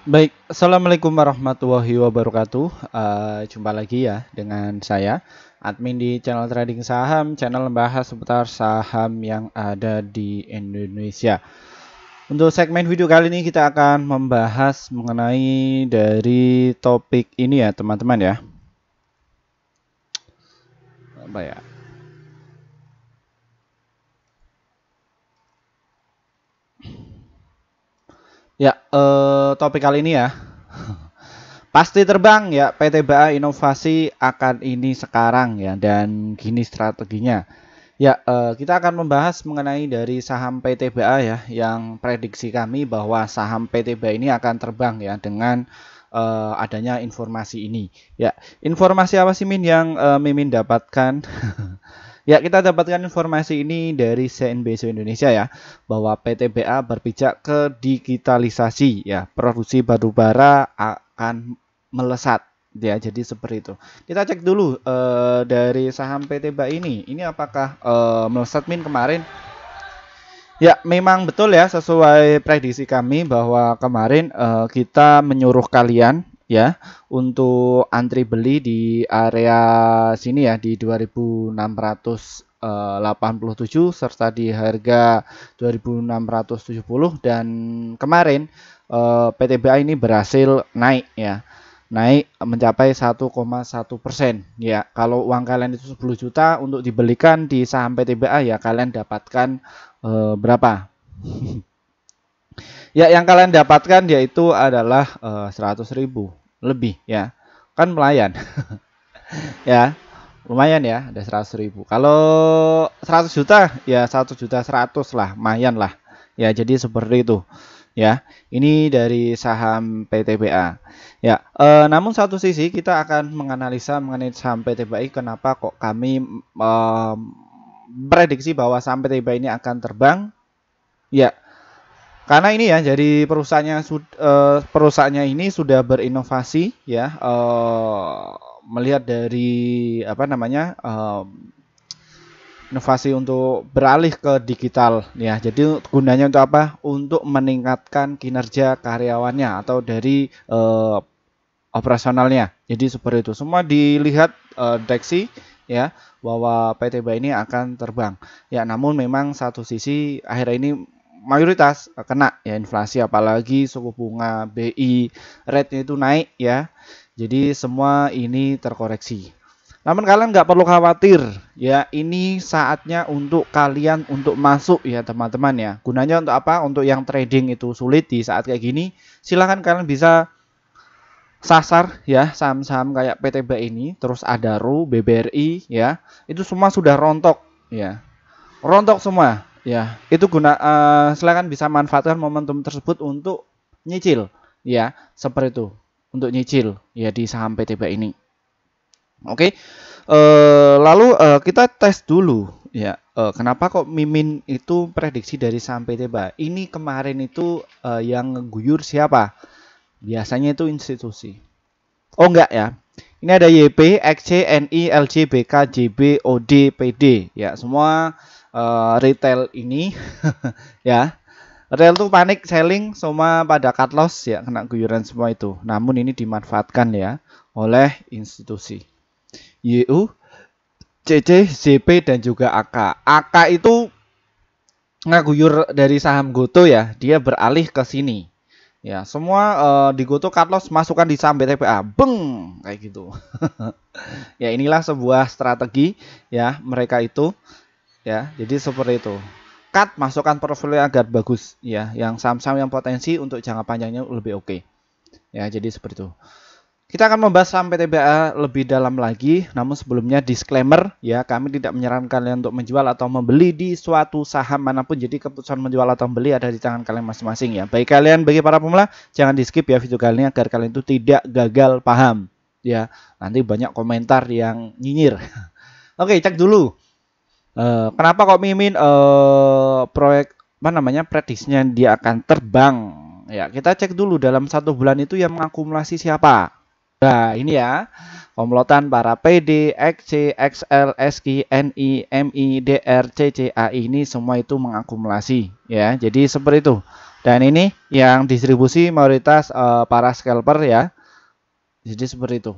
Baik, assalamualaikum warahmatullahi wabarakatuh. Jumpa lagi ya dengan saya, admin di channel trading saham, channel membahas seputar saham yang ada di Indonesia. Untuk segmen video kali ini kita akan membahas mengenai dari topik ini ya teman-teman ya. Apa ya? Ya, topik kali ini ya. Pasti terbang ya PTBA Inovasi akan ini sekarang ya, dan gini strateginya. Ya, kita akan membahas mengenai dari saham PTBA ya, yang prediksi kami bahwa saham PTBA ini akan terbang ya dengan adanya informasi ini. Ya, informasi apa sih Min yang Mimin dapatkan? Ya, kita dapatkan informasi ini dari CNBC Indonesia ya, bahwa PTBA berpijak ke digitalisasi ya, produksi batubara akan melesat ya, jadi seperti itu. Kita cek dulu dari saham PTBA ini apakah melesat Min kemarin? Ya, memang betul ya, sesuai prediksi kami bahwa kemarin kita menyuruh kalian ya untuk antri beli di area sini ya, di 2687 serta di harga 2670, dan kemarin PTBA ini berhasil naik ya. Naik mencapai 1,1% ya. Kalau uang kalian itu 10 juta untuk dibelikan di saham PTBA ya, kalian dapatkan berapa? Ya, yang kalian dapatkan yaitu adalah 100.000 lebih ya. Kan pelayan. Ya, lumayan ya, ada 100.000. Kalau 100 juta ya 1.100.000 lah, lumayan lah. Ya, jadi seperti itu. Ya, ini dari saham PTBA. Ya, namun satu sisi kita akan menganalisa mengenai saham PTBA, kenapa kok kami prediksi bahwa saham PTBA ini akan terbang. Ya, karena ini ya, jadi perusahaannya ini sudah berinovasi ya, melihat dari apa namanya, inovasi untuk beralih ke digital ya. Jadi gunanya untuk apa? Untuk meningkatkan kinerja karyawannya atau dari operasionalnya. Jadi seperti itu. Semua dilihat deteksi ya, bahwa PTBA ini akan terbang. Ya, namun memang satu sisi akhir ini mayoritas kena ya inflasi, apalagi suku bunga BI rate-nya itu naik ya. Jadi semua ini terkoreksi. Namun kalian nggak perlu khawatir ya, ini saatnya untuk kalian untuk masuk ya teman-teman ya. Gunanya untuk apa? Untuk yang trading itu sulit di saat kayak gini, silahkan kalian bisa sasar ya saham-saham kayak PTBA ini, terus Adaro, BBRI ya. Itu semua sudah rontok ya. Rontok semua ya. Itu silakan bisa manfaatkan momentum tersebut untuk nyicil ya, seperti itu. Untuk nyicil ya di saham PTBA ini. Oke. Lalu kita tes dulu ya. Kenapa kok Mimin itu prediksi dari saham PTBA? Ini kemarin itu yang ngeguyur siapa? Biasanya itu institusi. Oh enggak ya. Ini ada YP, XC, NI, LJ, BK, JB, OD, PD ya, semua retail ini ya. Retail tuh panik selling, semua pada cut loss ya, kena guyuran semua itu. Namun ini dimanfaatkan ya oleh institusi. YU, CC, ZP dan juga AK. AK itu ngaguyur dari saham Goto ya, dia beralih ke sini. Ya, semua di Goto cut loss masukkan di saham BTPA. Beng, kayak gitu. Ya, inilah sebuah strategi ya mereka itu ya. Jadi seperti itu. Cut, masukkan portfolio agar bagus ya, yang saham-saham yang potensi untuk jangka panjangnya lebih oke. Ya, jadi seperti itu. Kita akan membahas saham PTBA lebih dalam lagi, namun sebelumnya disclaimer ya, kami tidak menyarankan kalian untuk menjual atau membeli di suatu saham manapun. Jadi keputusan menjual atau membeli ada di tangan kalian masing-masing ya. Bagi para pemula, jangan di skip ya video kali ini agar kalian itu tidak gagal paham ya. Nanti banyak komentar yang nyinyir. Oke, cek dulu. Kenapa kok Mimin proyek apa namanya prediksinya dia akan terbang? Ya, kita cek dulu dalam 1 bulan itu yang mengakumulasi siapa. Nah, ini ya, komplotan para PD, XC, XL, SK, NI, MI, DR, CC, AI ini semua itu mengakumulasi ya. Jadi seperti itu. Dan ini yang distribusi mayoritas para scalper ya. Jadi seperti itu.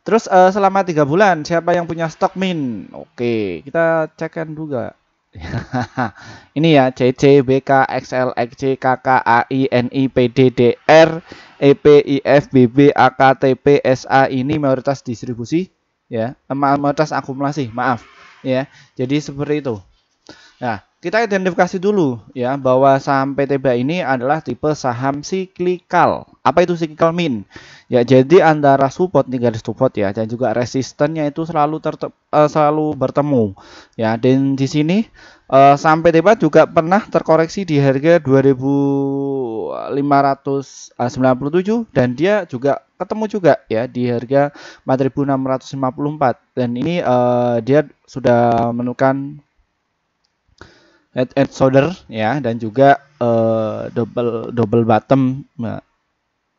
Terus selama 3 bulan siapa yang punya stok min? Oke, kita cekkan juga. Ini ya CC, BK, XL, XC, KK, AI, NI, PD, DR, EP, IF, BB, AK, TP, SA ini mayoritas distribusi ya, mayoritas akumulasi, maaf ya. Jadi seperti itu. Nah, kita identifikasi dulu ya bahwa saham PTBA ini adalah tipe saham siklikal. Apa itu siklikal min? Ya, jadi antara support nih garis support ya dan juga resistennya itu selalu bertemu. Ya, dan di sini saham PTBA juga pernah terkoreksi di harga 2.597 dan dia juga ketemu juga ya di harga 4.654 dan ini dia sudah menemukan head and shoulder ya dan juga double bottom 1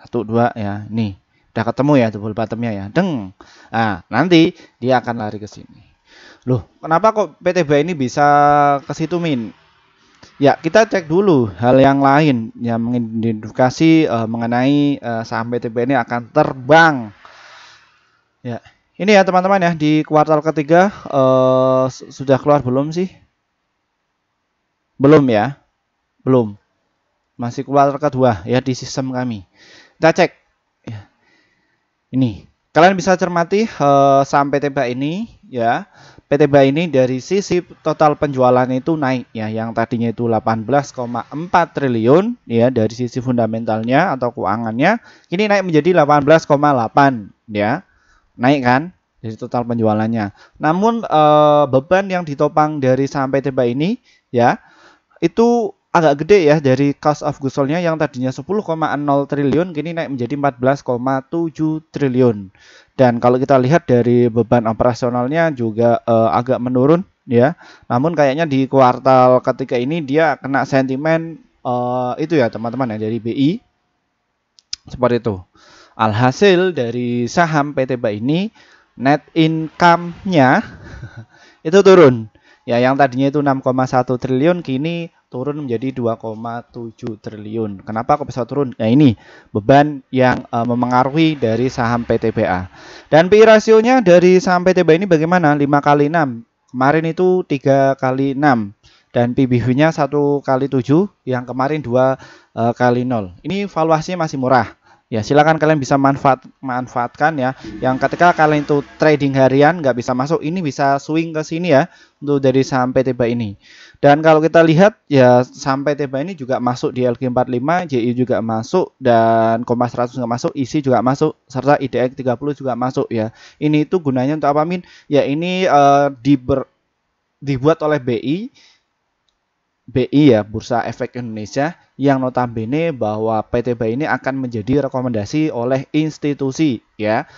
2 ya. Nih, udah ketemu ya double bottomnya ya. Deng. Nah, nanti dia akan lari ke sini. Loh, kenapa kok PTBA ini bisa ke situ, Min? Ya, kita cek dulu hal yang lain yang mengidentifikasi mengenai saham PTBA ini akan terbang. Ya. Ini ya teman-teman ya, di kuartal ketiga sudah keluar belum sih? Belum ya, belum. Masih kuartal kedua ya di sistem kami. Kita cek. Ya. Ini, kalian bisa cermati saham PTBA ini ya. PTBA ini dari sisi total penjualan itu naik ya, yang tadinya itu 18,4 triliun ya dari sisi fundamentalnya atau keuangannya, kini naik menjadi 18,8 ya. Naik kan dari total penjualannya. Namun beban yang ditopang dari saham PTBA ini ya itu agak gede ya dari cost of goods sold-nya yang tadinya 10,0 triliun kini naik menjadi 14,7 triliun. Dan kalau kita lihat dari beban operasionalnya juga agak menurun ya. Namun kayaknya di kuartal ketiga ini dia kena sentimen itu ya teman-teman ya dari BI. Seperti itu. Alhasil dari saham PTBA ini net income-nya itu turun. Ya, yang tadinya itu 6,1 triliun kini turun menjadi 2,7 triliun. Kenapa kok bisa turun? Nah, ini beban yang memengaruhi dari saham PTBA. Dan PI rasionya dari saham PTBA ini bagaimana? 5 kali 6. Kemarin itu 3 kali 6. Dan PBV-nya 1 kali 7, yang kemarin 2 kali 0. Ini valuasinya masih murah. Ya, silakan kalian bisa manfaatkan ya. Yang ketika kalian itu trading harian nggak bisa masuk, ini bisa swing ke sini ya untuk dari saham PTBA ini. Dan kalau kita lihat ya saham PTBA ini juga masuk di LQ45, JI juga masuk dan Kompas 100 nggak masuk, ISI juga masuk serta IDX 30 juga masuk ya. Ini itu gunanya untuk apa, Min? Ya ini dibuat oleh BI ya, Bursa Efek Indonesia, yang notabene bahwa PTBA ini akan menjadi rekomendasi oleh institusi ya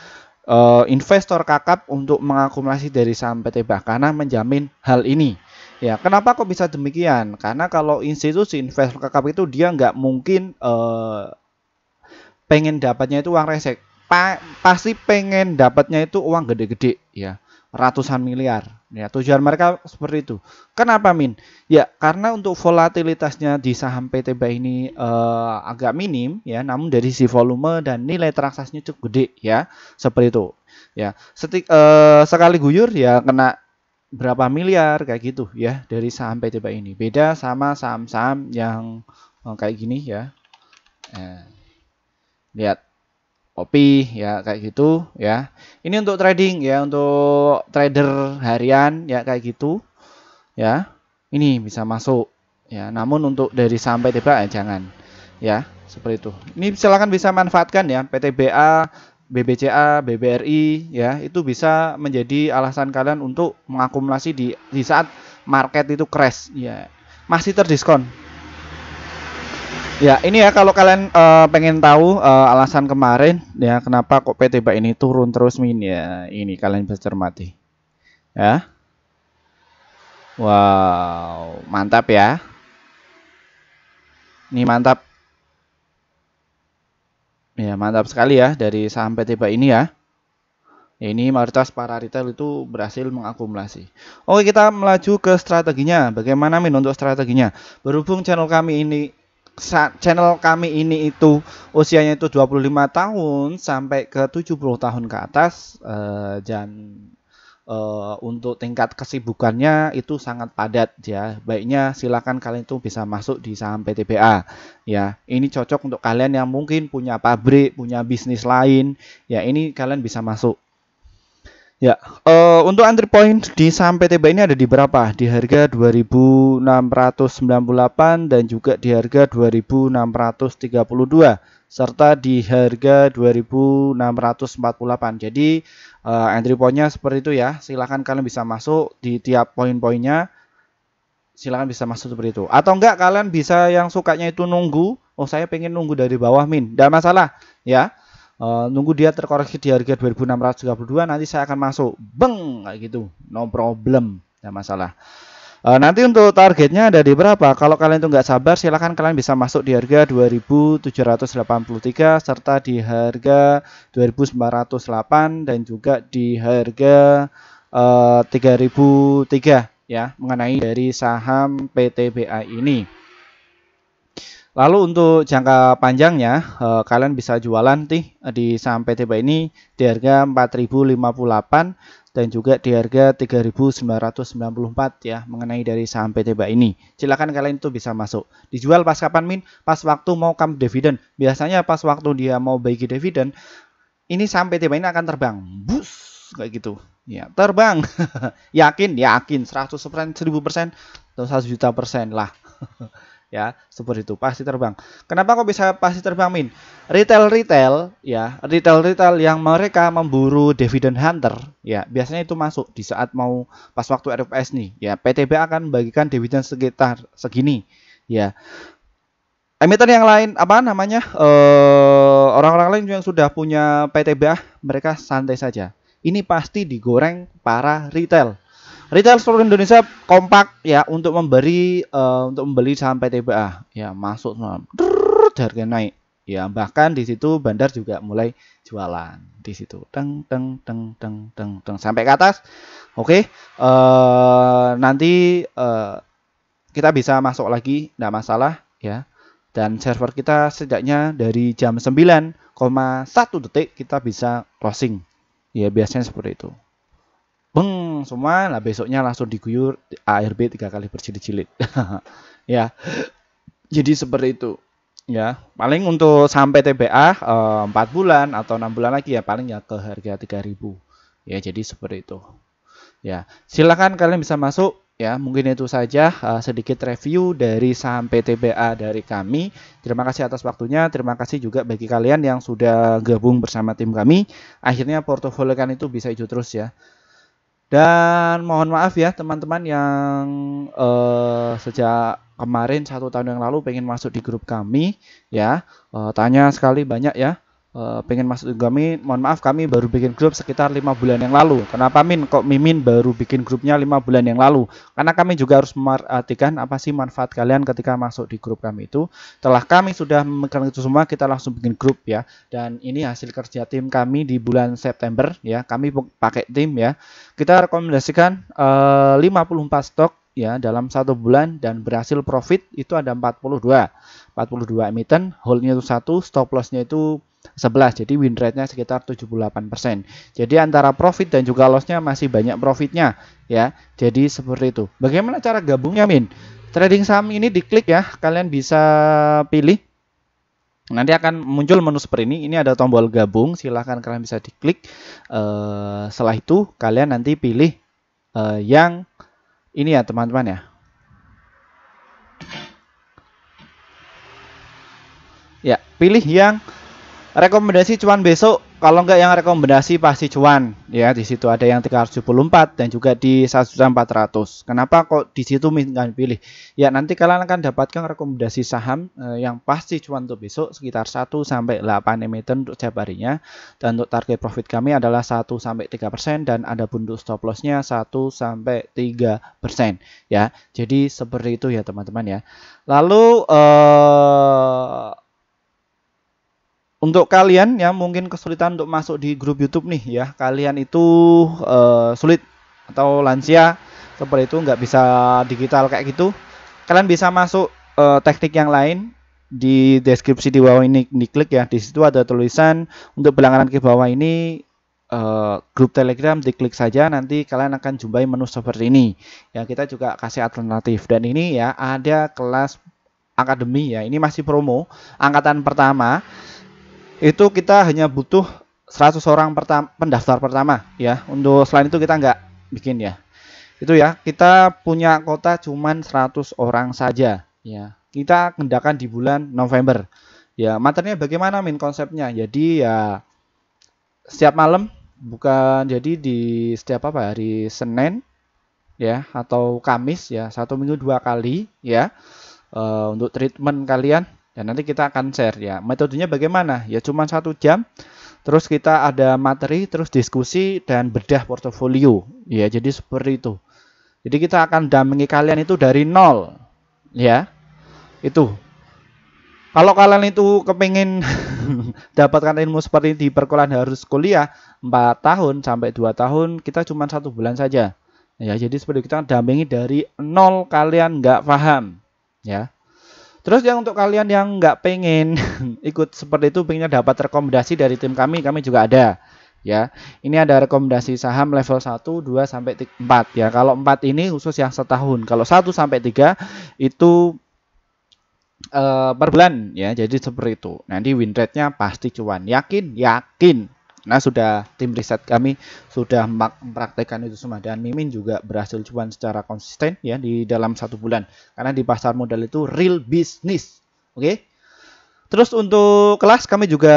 investor kakap untuk mengakumulasi dari saham PTBA karena menjamin hal ini. Ya, kenapa kok bisa demikian? Karena kalau institusi investor kakap itu dia nggak mungkin pengen dapatnya itu uang resek. Pasti pengen dapatnya itu uang gede-gede ya, ratusan miliar. Ya, tujuan mereka seperti itu. Kenapa, Min? Ya, karena untuk volatilitasnya di saham PTBA ini agak minim ya, namun dari sisi volume dan nilai transaksinya cukup gede ya. Seperti itu. Ya, sekali guyur ya kena berapa miliar kayak gitu ya dari saham PTBA ini. Beda sama saham-saham yang kayak gini ya. Lihat kopi ya kayak gitu ya. Ini untuk trading ya, untuk trader harian ya kayak gitu ya. Ini bisa masuk ya. Namun untuk dari saham PTBA jangan ya, seperti itu. Ini silakan bisa manfaatkan ya PTBA, BBCA, BBRI ya. Itu bisa menjadi alasan kalian untuk mengakumulasi di saat market itu crash ya. Masih terdiskon. Ya, ini ya kalau kalian pengen tahu alasan kemarin ya kenapa kok PTBA ini turun terus, Min ya. Ini kalian bisa cermati. Ya. Wow, mantap ya. Ini mantap. Ya, mantap sekali ya dari saham PTBA ini ya. Ini mayoritas para retail itu berhasil mengakumulasi. Oke, kita melaju ke strateginya. Bagaimana, Min, untuk strateginya? Berhubung channel kami ini channel kami ini itu usianya itu 25 tahun sampai ke 70 tahun ke atas, dan untuk tingkat kesibukannya itu sangat padat ya. Baiknya silakan kalian itu bisa masuk di saham PTBA ya. Ini cocok untuk kalian yang mungkin punya pabrik, punya bisnis lain ya. Ini kalian bisa masuk. Ya, untuk entry point di saham PTBA ini ada di berapa? Di harga 2.698 dan juga di harga 2.632 serta di harga 2.648. Jadi entry pointnya seperti itu ya. Silahkan kalian bisa masuk di tiap poin-poinnya. Silahkan bisa masuk seperti itu. Atau enggak kalian bisa yang sukanya itu nunggu. Oh, saya pengen nunggu dari bawah min. Tidak masalah ya. Nunggu dia terkoreksi di harga 2.632, nanti saya akan masuk beng kayak gitu, no problem, tidak masalah. Nanti untuk targetnya ada di berapa? Kalau kalian itu nggak sabar, silahkan kalian bisa masuk di harga 2.783 serta di harga 2.908 dan juga di harga 3.003 ya, mengenai dari saham PTBA ini. Lalu untuk jangka panjangnya, kalian bisa jualan di saham PTBA ini di harga 4.058 dan juga di harga 3.994 ya, mengenai dari saham PTBA ini. Silakan kalian itu bisa masuk. Dijual pas kapan min? Pas waktu mau come dividen. Biasanya pas waktu dia mau bagi dividen, ini saham PTBA ini akan terbang. Bus kayak gitu. Ya, terbang. Yakin 100%, 1000% atau 1 juta persen lah. Ya, seperti itu pasti terbang. Kenapa kok bisa pasti terbang min? Retail ya, retail yang mereka memburu dividend hunter ya, biasanya itu masuk di saat mau pas waktu RFS nih ya. PTBA akan membagikan dividen sekitar segini ya. Emiten yang lain apa namanya, orang-orang lain yang sudah punya PTBA, mereka santai saja. Ini pasti digoreng para retail seluruh Indonesia kompak ya untuk membeli saham PTBA ya, masuk harga naik ya, bahkan di situ bandar juga mulai jualan di situ teng sampai ke atas. Oke, nanti kita bisa masuk lagi, enggak masalah ya, dan server kita setidaknya dari jam 9,1 detik kita bisa closing ya, biasanya seperti itu. Beng semua, nah besoknya langsung diguyur ARB 3 kali berjilid-jilid. Ya, jadi seperti itu ya. Paling untuk sampai TBA 4 bulan atau 6 bulan lagi ya, paling ya ke harga 3.000 ya. Jadi seperti itu ya. Silakan kalian bisa masuk ya. Mungkin itu saja sedikit review dari saham PTBA dari kami. Terima kasih atas waktunya. Terima kasih juga bagi kalian yang sudah gabung bersama tim kami. Akhirnya portofolio kalian itu bisa hijau terus ya. Dan mohon maaf ya teman-teman yang sejak kemarin 1 tahun yang lalu pengen masuk di grup kami ya, tanya sekali banyak ya, pengen masuk di kami. Mohon maaf, kami baru bikin grup sekitar 5 bulan yang lalu. Kenapa min kok Mimin baru bikin grupnya 5 bulan yang lalu? Karena kami juga harus memperhatikan apa sih manfaat kalian ketika masuk di grup kami itu. Setelah kami sudah memegang itu semua, kita langsung bikin grup ya. Dan ini hasil kerja tim kami di bulan September ya. Kami pakai tim ya. Kita rekomendasikan 54 stok ya dalam 1 bulan, dan berhasil profit itu ada 42 emiten, holdnya itu 1, stop lossnya itu 11, jadi win rate-nya sekitar 78%. Jadi antara profit dan juga loss-nya masih banyak profitnya ya. Jadi seperti itu. Bagaimana cara gabungnya min? Trading saham ini diklik ya, kalian bisa pilih. Nanti akan muncul menu seperti ini. Ini ada tombol gabung, silahkan kalian bisa diklik. Setelah itu kalian nanti pilih yang ini ya teman-teman ya. Ya, pilih yang rekomendasi cuan besok. Kalau enggak yang rekomendasi pasti cuan ya. Di situ ada yang 374 dan juga di 1.400. Kenapa kok di situ minta pilih? Ya, nanti kalian akan dapatkan rekomendasi saham yang pasti cuan untuk besok sekitar 1 sampai 8 emiten untuk setiap harinya. Dan untuk target profit kami adalah 1 sampai 3% dan ada untuk stop loss-nya 1 sampai 3% ya. Jadi seperti itu ya teman-teman ya. Lalu untuk kalian yang mungkin kesulitan untuk masuk di grup YouTube nih ya, kalian itu sulit atau lansia seperti itu, nggak bisa digital kayak gitu, kalian bisa masuk teknik yang lain di deskripsi di bawah ini diklik ya, di situ ada tulisan untuk berlangganan ke bawah ini grup Telegram, diklik saja, nanti kalian akan jumpai menu seperti ini. Ya, kita juga kasih alternatif, dan ini ya ada kelas akademi ya, ini masih promo angkatan pertama. Itu kita hanya butuh 100 orang pendaftar pertama ya. Untuk selain itu kita nggak bikin ya. Itu ya, kita punya kota cuman 100 orang saja ya. Kita kendarakan di bulan November. Ya, materinya bagaimana Min konsepnya? Jadi ya setiap malam, bukan, jadi di setiap hari Senin ya atau Kamis ya, 1 minggu 2 kali ya, untuk treatment kalian, dan nanti kita akan share ya. Metodenya bagaimana? Ya cuma 1 jam, terus kita ada materi, terus diskusi dan bedah portofolio ya. Jadi seperti itu. Jadi kita akan dampingi kalian itu dari nol ya. Itu kalau kalian itu kepingin dapatkan ilmu seperti di perkuliahan harus kuliah 4 tahun sampai 2 tahun, kita cuma 1 bulan saja. Ya, jadi seperti kita dampingi dari nol, kalian nggak paham. Ya. Terus yang untuk kalian yang nggak pengen ikut seperti itu, pengennya dapat rekomendasi dari tim kami juga ada. Ya, ini ada rekomendasi saham level 1, 2 sampai 4 ya. Kalau 4 ini khusus yang setahun. Kalau 1 sampai 3 itu per bulan ya, jadi seperti itu. Nanti win rate-nya pasti cuan, yakin. Nah, sudah tim riset kami sudah mempraktekkan itu semua, dan Mimin juga berhasil cuan secara konsisten ya di dalam 1 bulan, karena di pasar modal itu real business. Oke. Terus untuk kelas, kami juga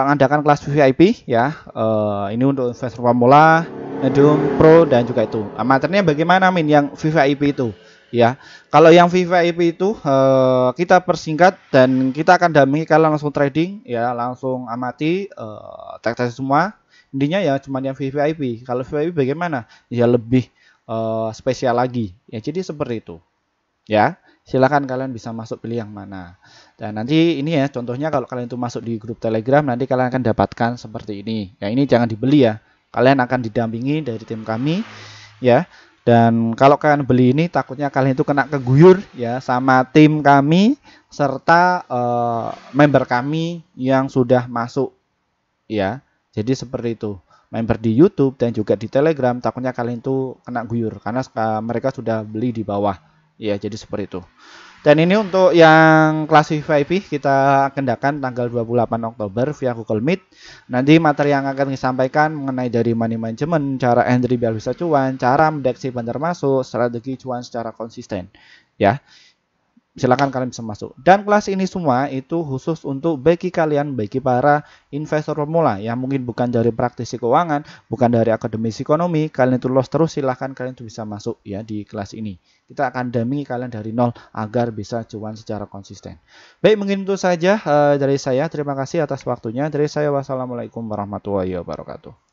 mengadakan kelas VIP ya. Ini untuk investor pemula, medium, pro, dan juga itu. Materinya bagaimana Min yang VIP itu? Ya, kalau yang VVIP itu kita persingkat, dan kita akan dampingi kalian langsung trading ya, langsung amati tes semua. Intinya ya cuma yang VVIP. Kalau VVIP bagaimana? Ya lebih spesial lagi. Ya, jadi seperti itu. Ya, silakan kalian bisa masuk, pilih yang mana. Dan nanti ini ya contohnya, kalau kalian itu masuk di grup Telegram, nanti kalian akan dapatkan seperti ini. Ya, ini jangan dibeli ya. Kalian akan didampingi dari tim kami ya. Dan kalau kalian beli ini, takutnya kalian itu kena keguyur ya sama tim kami serta member kami yang sudah masuk ya. Jadi seperti itu. Member di YouTube dan juga di Telegram, takutnya kalian itu kena guyur karena mereka sudah beli di bawah. Ya, jadi seperti itu. Dan ini untuk yang kelas VIP kita agendakan tanggal 28 Oktober via Google Meet. Nanti materi yang akan disampaikan mengenai dari money management, cara entry biar bisa cuan, cara mendeteksi bandar masuk, strategi cuan secara konsisten. Ya, silakan kalian bisa masuk. Dan kelas ini semua itu khusus untuk bagi kalian, bagi para investor pemula yang mungkin bukan dari praktisi keuangan, bukan dari akademisi ekonomi, kalian itu los terus, silahkan kalian itu bisa masuk ya di kelas ini. Kita akan dampingi kalian dari nol agar bisa cuan secara konsisten. Baik, mungkin itu saja dari saya. Terima kasih atas waktunya. Dari saya, wassalamualaikum warahmatullahi wabarakatuh.